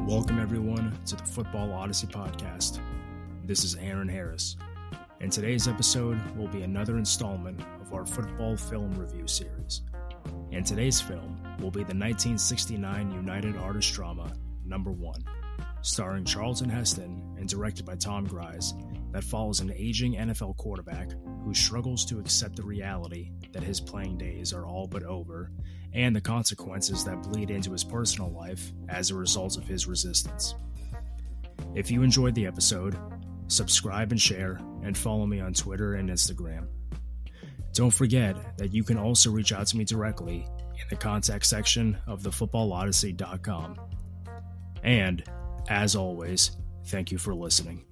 Welcome everyone to the Football Odyssey podcast. This is Aaron Harris, and today's episode will be another installment of our football film review series. And today's film will be the 1969 United Artists drama, Number One, starring Charlton Heston and directed by Tom Gries, that follows an aging NFL quarterback who struggles to accept the reality that his playing days are all but over and the consequences that bleed into his personal life as a result of his resistance. If you enjoyed the episode, subscribe and share, and follow me on Twitter and Instagram. Don't forget that you can also reach out to me directly in the contact section of thefootballodyssey.com. And, as always, thank you for listening.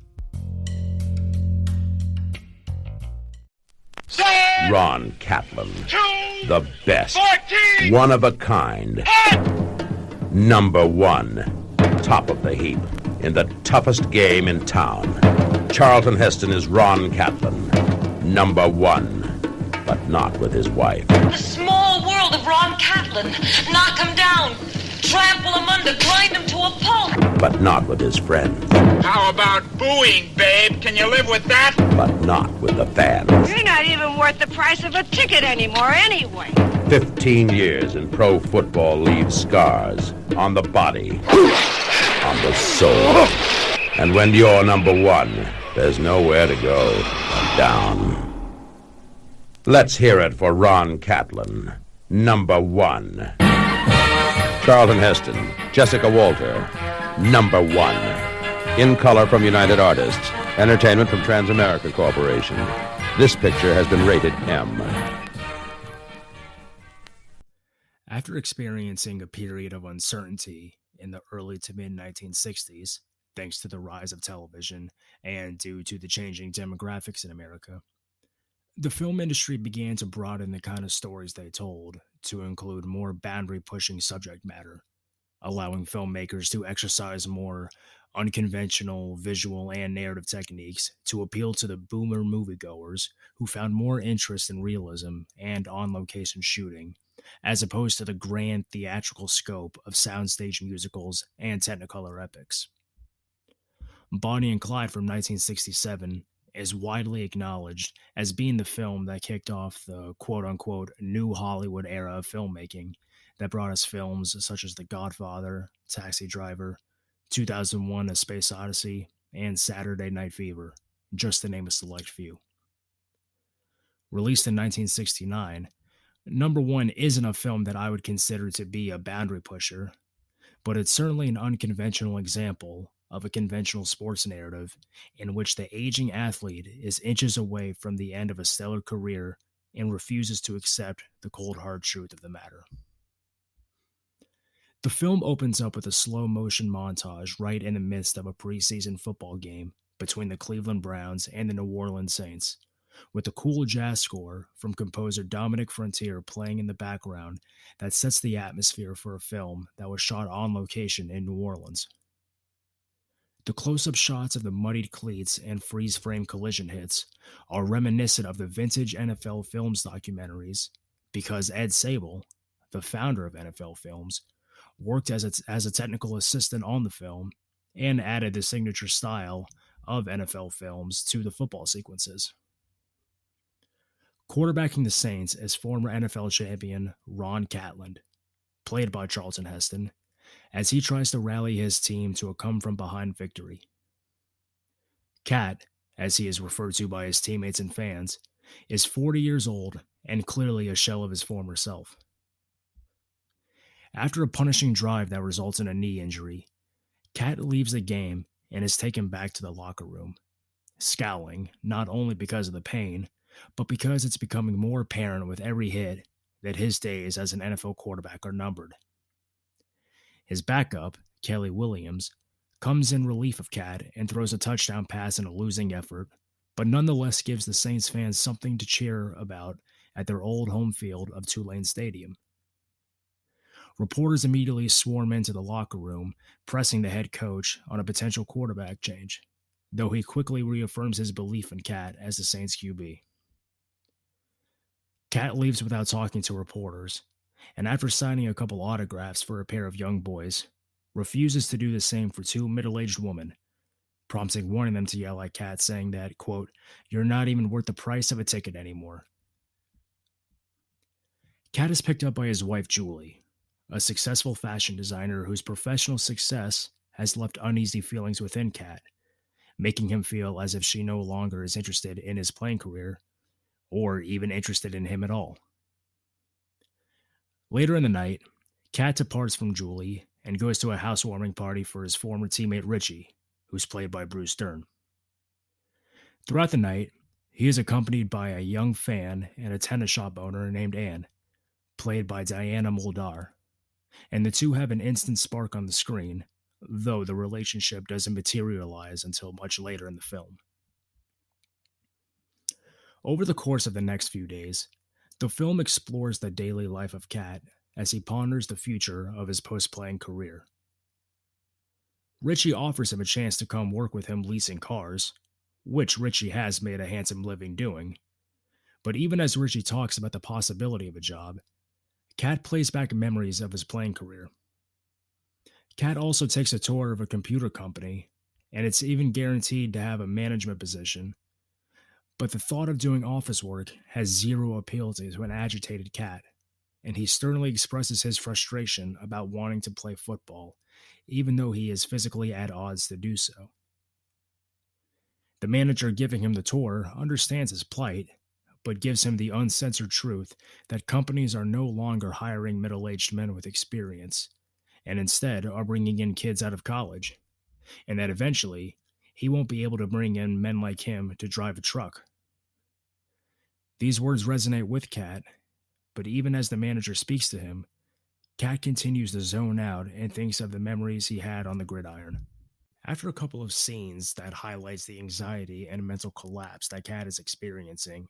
Ron Catland, the best, 14, one of a kind, Number One, top of the heap, in the toughest game in town. Charlton Heston is Ron Catland, Number One, but not with his wife. The small world of Ron Catland. Knock him down, trample him under, grind him to a pulp. But not with his friends. How about booing, babe? Can you live with that? But not with the fans. You're not even worth the price of a ticket anymore anyway. 15 years in pro football leaves scars on the body, on the soul. And when you're Number One, there's nowhere to go but down. Let's hear it for Ron Catland, Number One. Charlton Heston, Jessica Walter, Number One. In color from United Artists. Entertainment from Transamerica Corporation. This picture has been rated M. After experiencing a period of uncertainty in the early to mid-1960s, thanks to the rise of television and due to the changing demographics in America, the film industry began to broaden the kind of stories they told to include more boundary-pushing subject matter, allowing filmmakers to exercise more unconventional visual and narrative techniques to appeal to the boomer moviegoers who found more interest in realism and on-location shooting, as opposed to the grand theatrical scope of soundstage musicals and Technicolor epics. Bonnie and Clyde from 1967 is widely acknowledged as being the film that kicked off the quote-unquote new Hollywood era of filmmaking that brought us films such as The Godfather, Taxi Driver, 2001: A Space Odyssey, and Saturday Night Fever, just to name a select few. Released in 1969, Number One isn't a film that I would consider to be a boundary pusher, but it's certainly an unconventional example of a conventional sports narrative in which the aging athlete is inches away from the end of a stellar career and refuses to accept the cold hard truth of the matter. The film opens up with a slow-motion montage right in the midst of a preseason football game between the Cleveland Browns and the New Orleans Saints, with a cool jazz score from composer Dominic Frontier playing in the background that sets the atmosphere for a film that was shot on location in New Orleans. The close-up shots of the muddied cleats and freeze-frame collision hits are reminiscent of the vintage NFL Films documentaries because Ed Sabol, the founder of NFL Films, worked as a technical assistant on the film and added the signature style of NFL Films to the football sequences. Quarterbacking the Saints is former NFL champion Ron Catland, played by Charlton Heston, as he tries to rally his team to a come-from-behind victory. Cat, as he is referred to by his teammates and fans, is 40 years old and clearly a shell of his former self. After a punishing drive that results in a knee injury, Cat leaves the game and is taken back to the locker room, scowling not only because of the pain, but because it's becoming more apparent with every hit that his days as an NFL quarterback are numbered. His backup, Kelly Williams, comes in relief of Cat and throws a touchdown pass in a losing effort, but nonetheless gives the Saints fans something to cheer about at their old home field of Tulane Stadium. Reporters immediately swarm into the locker room, pressing the head coach on a potential quarterback change, though he quickly reaffirms his belief in Cat as the Saints QB. Cat leaves without talking to reporters, and after signing a couple autographs for a pair of young boys, refuses to do the same for two middle-aged women, prompting one of them to yell at Kat, saying that, quote, "You're not even worth the price of a ticket anymore." Kat is picked up by his wife, Julie, a successful fashion designer whose professional success has left uneasy feelings within Kat, making him feel as if she no longer is interested in his playing career or even interested in him at all. Later in the night, Kat departs from Julie and goes to a housewarming party for his former teammate Richie, who's played by Bruce Dern. Throughout the night, he is accompanied by a young fan and a tennis shop owner named Anne, played by Diana Muldaur, and the two have an instant spark on the screen, though the relationship doesn't materialize until much later in the film. Over the course of the next few days, the film explores the daily life of Kat as he ponders the future of his post-playing career. Richie offers him a chance to come work with him leasing cars, which Richie has made a handsome living doing. But even as Richie talks about the possibility of a job, Kat plays back memories of his playing career. Kat also takes a tour of a computer company, and it's even guaranteed to have a management position. But the thought of doing office work has zero appeal to an agitated Kat, and he sternly expresses his frustration about wanting to play football, even though he is physically at odds to do so. The manager giving him the tour understands his plight, but gives him the uncensored truth that companies are no longer hiring middle-aged men with experience, and instead are bringing in kids out of college, and that eventually he won't be able to bring in men like him to drive a truck. These words resonate with Kat, but even as the manager speaks to him, Kat continues to zone out and thinks of the memories he had on the gridiron. After a couple of scenes that highlights the anxiety and mental collapse that Kat is experiencing,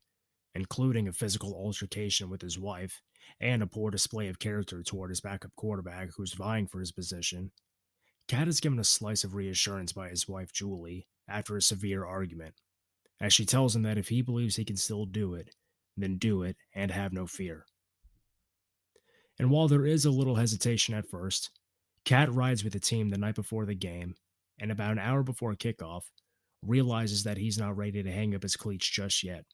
including a physical altercation with his wife and a poor display of character toward his backup quarterback who's vying for his position, Kat is given a slice of reassurance by his wife Julie after a severe argument, as she tells him that if he believes he can still do it, then do it and have no fear. And while there is a little hesitation at first, Kat rides with the team the night before the game, and about an hour before kickoff, realizes that he's not ready to hang up his cleats just yet.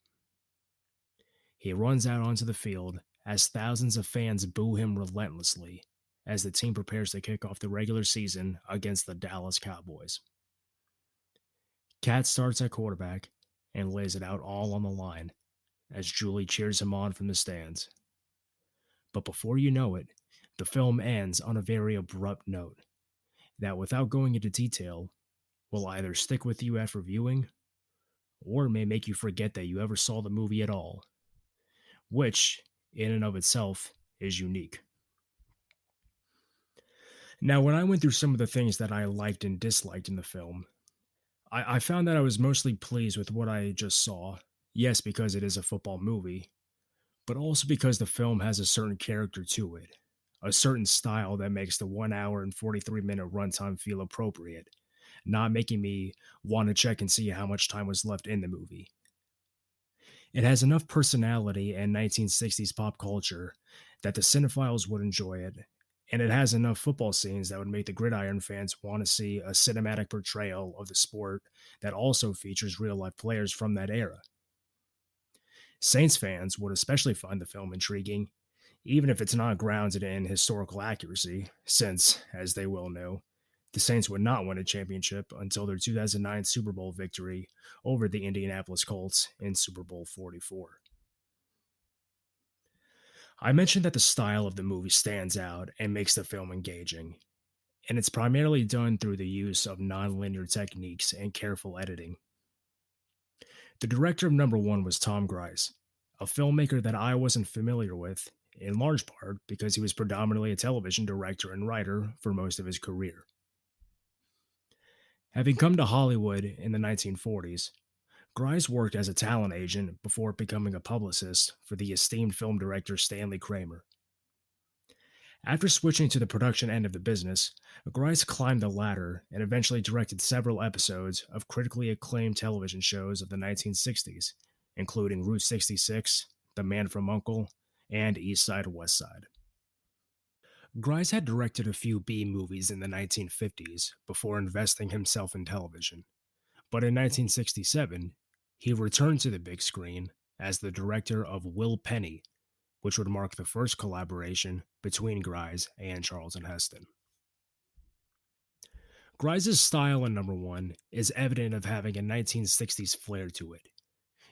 He runs out onto the field as thousands of fans boo him relentlessly as the team prepares to kick off the regular season against the Dallas Cowboys. Kat starts at quarterback and lays it out all on the line as Julie cheers him on from the stands. But before you know it, the film ends on a very abrupt note that, without going into detail, will either stick with you after viewing or may make you forget that you ever saw the movie at all, which, in and of itself, is unique. Now, when I went through some of the things that I liked and disliked in the film, I found that I was mostly pleased with what I just saw. Yes, because it is a football movie, but also because the film has a certain character to it, a certain style that makes the 1 hour and 43-minute runtime feel appropriate, not making me want to check and see how much time was left in the movie. It has enough personality and 1960s pop culture that the cinephiles would enjoy it, and it has enough football scenes that would make the gridiron fans want to see a cinematic portrayal of the sport that also features real-life players from that era. Saints fans would especially find the film intriguing, even if it's not grounded in historical accuracy, since, as they well know, the Saints would not win a championship until their 2009 Super Bowl victory over the Indianapolis Colts in Super Bowl 44. I mentioned that the style of the movie stands out and makes the film engaging, and it's primarily done through the use of non-linear techniques and careful editing. The director of number one was Tom Gries, a filmmaker that I wasn't familiar with, in large part because he was predominantly a television director and writer for most of his career. Having come to Hollywood in the 1940s, Gries worked as a talent agent before becoming a publicist for the esteemed film director Stanley Kramer. After switching to the production end of the business, Gries climbed the ladder and eventually directed several episodes of critically acclaimed television shows of the 1960s, including Route 66, The Man from U.N.C.L.E., and East Side West Side. Gries had directed a few B movies in the 1950s before investing himself in television, but in 1967, he returned to the big screen as the director of Will Penny, which would mark the first collaboration between Gries and Charlton Heston. Gries' style in number one is evident of having a 1960s flair to it,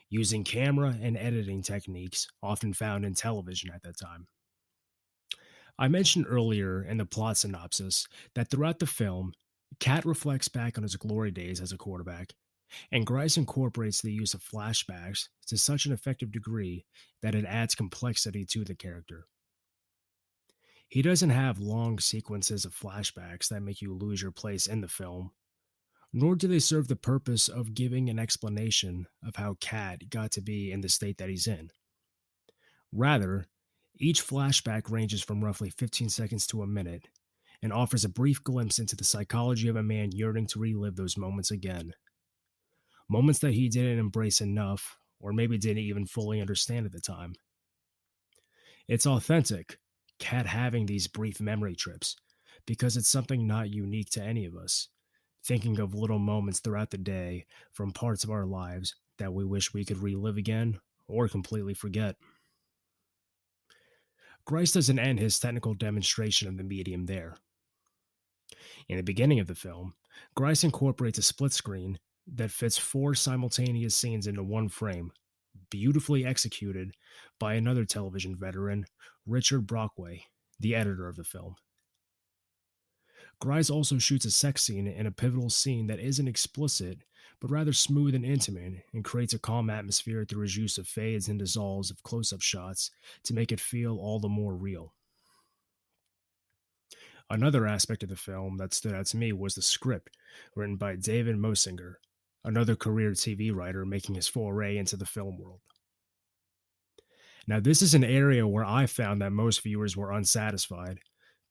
using camera and editing techniques often found in television at that time. I mentioned earlier in the plot synopsis that throughout the film, Cat reflects back on his glory days as a quarterback, and Gries incorporates the use of flashbacks to such an effective degree that it adds complexity to the character. He doesn't have long sequences of flashbacks that make you lose your place in the film, nor do they serve the purpose of giving an explanation of how Cat got to be in the state that he's in. Rather, each flashback ranges from roughly 15 seconds to a minute and offers a brief glimpse into the psychology of a man yearning to relive those moments again. Moments that he didn't embrace enough, or maybe didn't even fully understand at the time. It's authentic, Cat having these brief memory trips, because it's something not unique to any of us, thinking of little moments throughout the day from parts of our lives that we wish we could relive again or completely forget. Gries doesn't end his technical demonstration of the medium there. In the beginning of the film, Gries incorporates a split screen that fits 4 simultaneous scenes into one frame, beautifully executed by another television veteran, Richard Brockway, the editor of the film. Gries also shoots a sex scene in a pivotal scene that isn't explicit, but rather smooth and intimate, and creates a calm atmosphere through his use of fades and dissolves of close-up shots to make it feel all the more real. Another aspect of the film that stood out to me was the script, written by David Mosinger, another career TV writer making his foray into the film world. Now, this is an area where I found that most viewers were unsatisfied,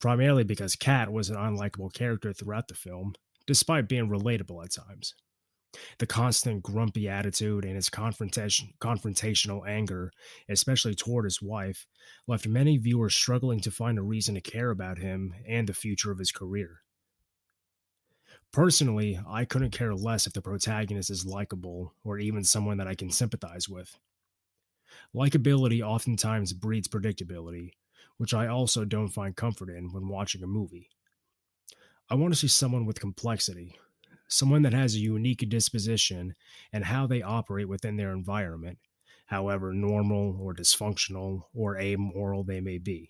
primarily because Cat was an unlikable character throughout the film, despite being relatable at times. The constant grumpy attitude and his confrontational anger, especially toward his wife, left many viewers struggling to find a reason to care about him and the future of his career. Personally, I couldn't care less if the protagonist is likable or even someone that I can sympathize with. Likability oftentimes breeds predictability, which I also don't find comfort in when watching a movie. I want to see someone with complexity, someone that has a unique disposition and how they operate within their environment, however normal or dysfunctional or amoral they may be.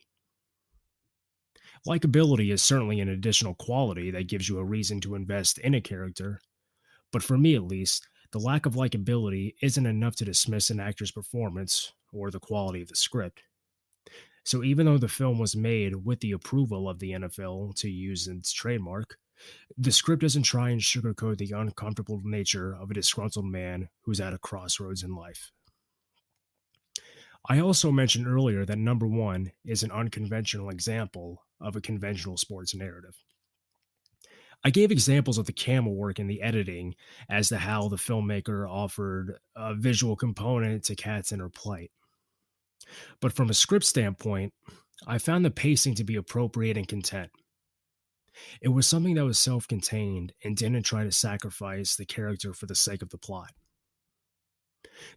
Likability is certainly an additional quality that gives you a reason to invest in a character, but for me at least, the lack of likability isn't enough to dismiss an actor's performance or the quality of the script. So even though the film was made with the approval of the NFL to use its trademark, the script doesn't try and sugarcoat the uncomfortable nature of a disgruntled man who's at a crossroads in life. I also mentioned earlier that number one is an unconventional example of a conventional sports narrative. I gave examples of the camera work and the editing as to how the filmmaker offered a visual component to Cat's inner plight. But from a script standpoint, I found the pacing to be appropriate and content. It was something that was self-contained and didn't try to sacrifice the character for the sake of the plot.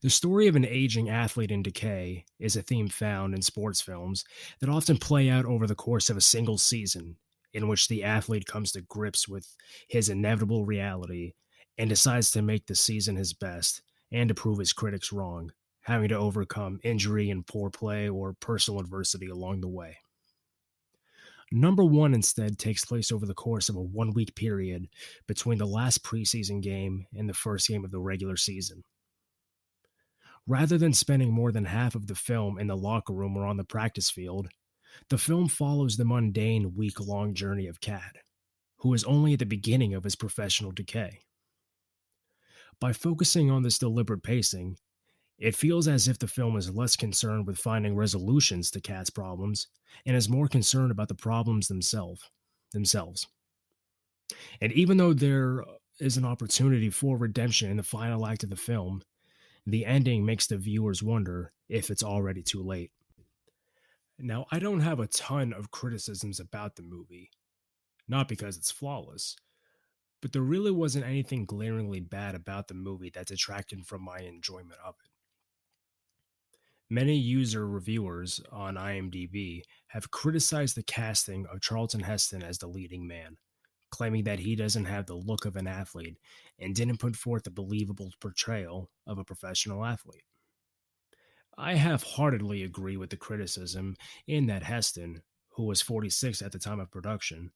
The story of an aging athlete in decay is a theme found in sports films that often play out over the course of a single season, in which the athlete comes to grips with his inevitable reality and decides to make the season his best and to prove his critics wrong, having to overcome injury and poor play or personal adversity along the way. Number one instead takes place over the course of a 1-week period between the last preseason game and the first game of the regular season. Rather than spending more than half of the film in the locker room or on the practice field, the film follows the mundane week-long journey of Cat, who is only at the beginning of his professional decay. By focusing on this deliberate pacing, it feels as if the film is less concerned with finding resolutions to Cat's problems and is more concerned about the problems themselves. And even though there is an opportunity for redemption in the final act of the film, the ending makes the viewers wonder if it's already too late. Now, I don't have a ton of criticisms about the movie, not because it's flawless, but there really wasn't anything glaringly bad about the movie that detracted from my enjoyment of it. Many user reviewers on IMDb have criticized the casting of Charlton Heston as the leading man, claiming that he doesn't have the look of an athlete and didn't put forth a believable portrayal of a professional athlete. I half heartedly agree with the criticism in that Heston, who was 46 at the time of production,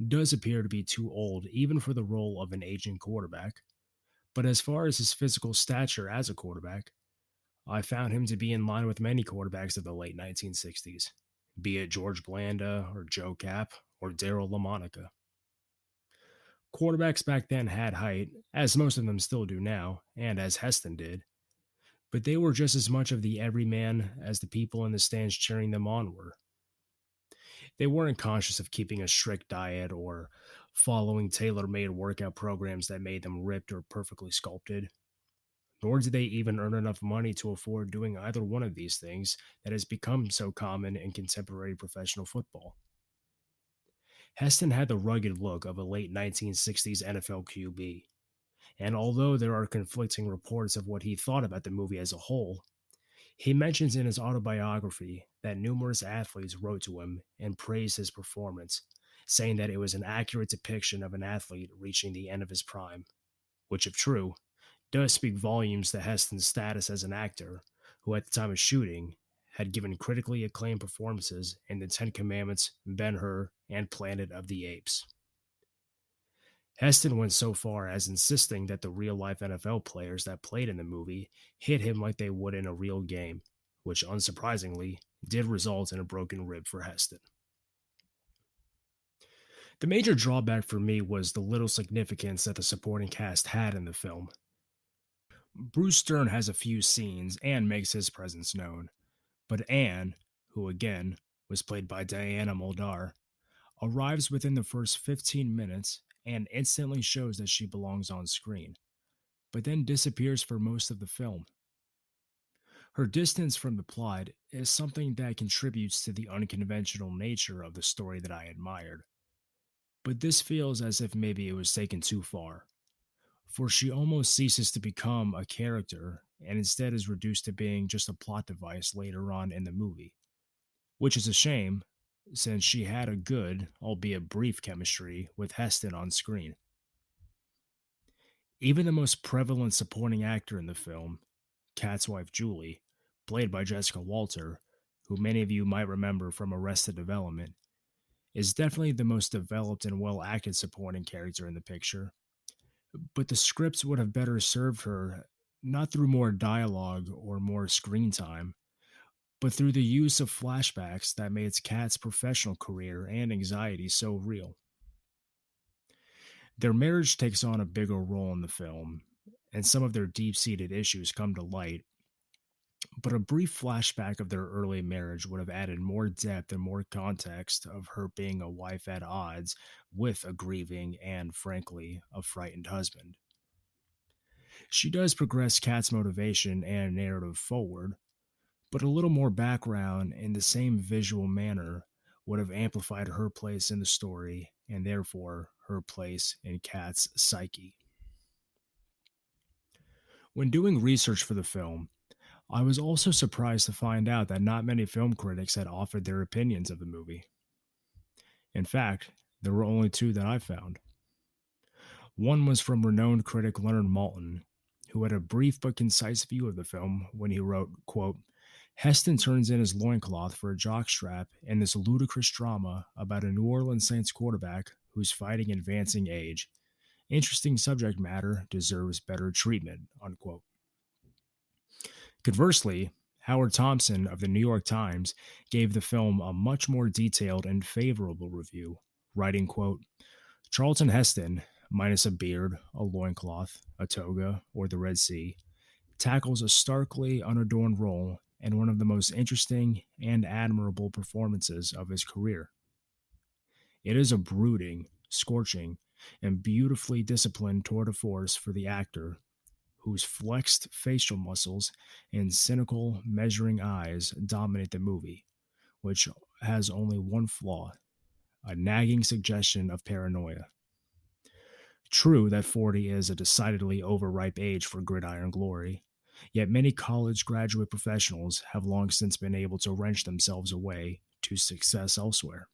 does appear to be too old even for the role of an aging quarterback. But as far as his physical stature as a quarterback, I found him to be in line with many quarterbacks of the late 1960s, be it George Blanda or Joe Cap or Daryl LaMonica. Quarterbacks back then had height, as most of them still do now, and as Heston did, but they were just as much of the everyman as the people in the stands cheering them on were. They weren't conscious of keeping a strict diet or following tailor made workout programs that made them ripped or perfectly sculpted, nor did they even earn enough money to afford doing either one of these things that has become so common in contemporary professional football. Heston had the rugged look of a late 1960s NFL QB, and although there are conflicting reports of what he thought about the movie as a whole, he mentions in his autobiography that numerous athletes wrote to him and praised his performance, saying that it was an accurate depiction of an athlete reaching the end of his prime, which, if true, does speak volumes to Heston's status as an actor, who at the time of shooting had given critically acclaimed performances in The Ten Commandments, Ben-Hur, and Planet of the Apes. Heston went so far as insisting that the real-life NFL players that played in the movie hit him like they would in a real game, which unsurprisingly did result in a broken rib for Heston. The major drawback for me was the little significance that the supporting cast had in the film. Bruce Stern has a few scenes and makes his presence known, but Anne, who again was played by Diana Muldaur, arrives within the first 15 minutes and instantly shows that she belongs on screen, but then disappears for most of the film. Her distance from the plot is something that contributes to the unconventional nature of the story that I admired, but this feels as if maybe it was taken too far, for she almost ceases to become a character and instead is reduced to being just a plot device later on in the movie, which is a shame since she had a good, albeit brief, chemistry with Heston on screen. Even the most prevalent supporting actor in the film, Kat's wife Julie, played by Jessica Walter, who many of you might remember from Arrested Development, is definitely the most developed and well acted supporting character in the picture. But the scripts would have better served her not through more dialogue or more screen time, but through the use of flashbacks that made Kat's professional career and anxiety so real. Their marriage takes on a bigger role in the film, and some of their deep seated issues come to light, but a brief flashback of their early marriage would have added more depth and more context of her being a wife at odds with a grieving and, frankly, a frightened husband. She does progress Kat's motivation and narrative forward, but a little more background in the same visual manner would have amplified her place in the story and therefore her place in Kat's psyche. When doing research for the film, I was also surprised to find out that not many film critics had offered their opinions of the movie. In fact, there were only two that I found. One was from renowned critic Leonard Maltin, who had a brief but concise view of the film when he wrote, quote, Heston turns in his loincloth for a jockstrap in this ludicrous drama about a New Orleans Saints quarterback who's fighting advancing age. Interesting subject matter, deserves better treatment, unquote. Conversely, Howard Thompson of the New York Times gave the film a much more detailed and favorable review, writing, quote, Charlton Heston, minus a beard, a loincloth, a toga, or the Red Sea, tackles a starkly unadorned role and one of the most interesting and admirable performances of his career. It is a brooding, scorching, and beautifully disciplined tour de force for the actor, whose flexed facial muscles and cynical, measuring eyes dominate the movie, which has only one flaw: a nagging suggestion of paranoia. True that 40 is a decidedly overripe age for gridiron glory, yet many college graduate professionals have long since been able to wrench themselves away to success elsewhere.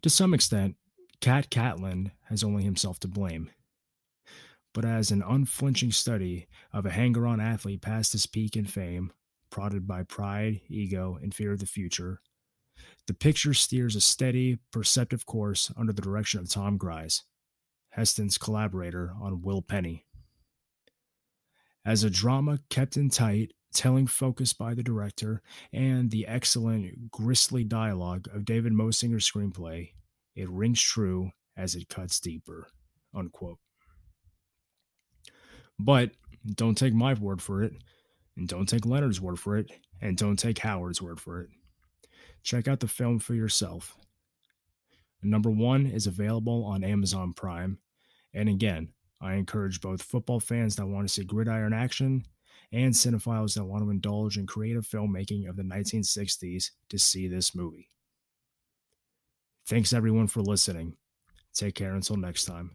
To some extent, Cat Catland has only himself to blame. But as an unflinching study of a hanger on athlete past his peak in fame, prodded by pride, ego, and fear of the future, the picture steers a steady, perceptive course under the direction of Tom Gries, Heston's collaborator on Will Penny. As a drama kept in tight, telling focus by the director, and the excellent, gristly dialogue of David Mosinger's screenplay, it rings true as it cuts deeper. Unquote. But don't take my word for it, and don't take Leonard's word for it, and don't take Howard's word for it. Check out the film for yourself. Number 1 is available on Amazon Prime, and again, I encourage both football fans that want to see gridiron action and cinephiles that want to indulge in creative filmmaking of the 1960s to see this movie. Thanks everyone for listening. Take care until next time.